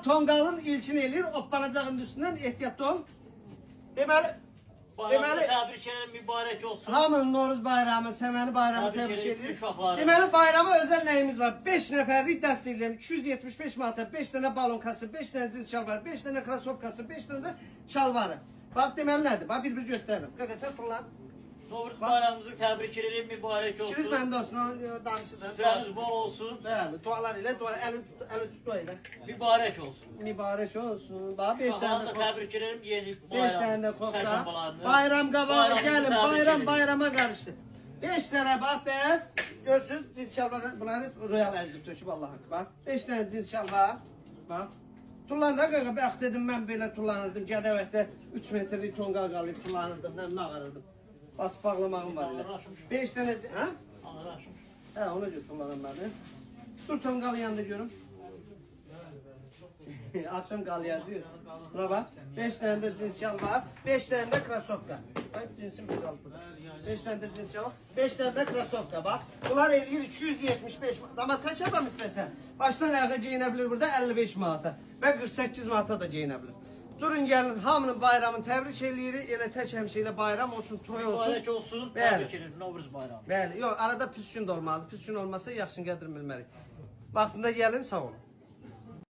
tonqalın ilkin eləyir, oppanacağın üstündən ehtiyatlı ol. Deməli, Bayramı təbrik edirəm, mübarək olsun. hamının Noruz bayramı, səməni bayramı Təbrik təbrik edirəm edir. uşaqları. Deməli, bayrama özel nəyimiz var? 5 nəfərlik dəstəkləyəm, 275 manata, 5 dənə balonkası, 5 dənə cins şalvarı, 5 dənə krasovkası, 5 dənə də şalvarı. Bax, deməli nədir? Bax, bir göstərirəm. Qaqa, sən fırlan. Novruz bayramımızı təbrik edirəm, mübarək İkiniz olsun. məndə olsun, o danışıdır. Süfrəniz bol olsun, Bəli, dualar ilə, əli tut dua ilə. mübarək olsun. Mübarək olsun. Bax, 5 Uşaqlarını dənə da təbrik edirəm, yeni 5 bayram. dənə də kokta. çərşambalarını. Bayram qabağı Bayramımızı gəlin. təbrik Bayram edirəm. bayrama qarışdı. 5 dənə bax dəst. Görsünüz cins şalvar bunları royal ərzib töküb Allah akbar. 5 dənə cins şalvar. Bax. Tullanda qaqa bax dedim mən belə tullanırdım. Gədəvətdə 3 metrlik tonqal qalıb tullanırdım. Mən ağarırdım. Bas bağlamağım var elə. 5 dənə hə? Ağırlaşmış. Hə, ona görə tullanan mənim. Dur tonqalı yanında görüm. Akşam qalayacağıq. Buna bax. 5 dənə də cins şalvar, 5 dənə də krasovka. Bax cinsim bir qalıb burada. 5 dənə də cins şalvar, 5 dənə də krasovka bax. Bunlar eləyir 275 manat. Amma tək adam istəsə, başdan ayağa geyinə bilir burada 55 manata və 48 manata da geyinə bilir. Durun gəlin, hamının bayramını təbrik eləyirik. Elə tək həmişə bayram olsun, toy olsun. Mübarək olsun, Bəli. təbrik edirəm, Novruz bayramı. Bəli, yox, arada pis gün də olmalıdır. Pis gün olmasa yaxşını qədir bilmərik. Vaxtında gəlin, sağ olun.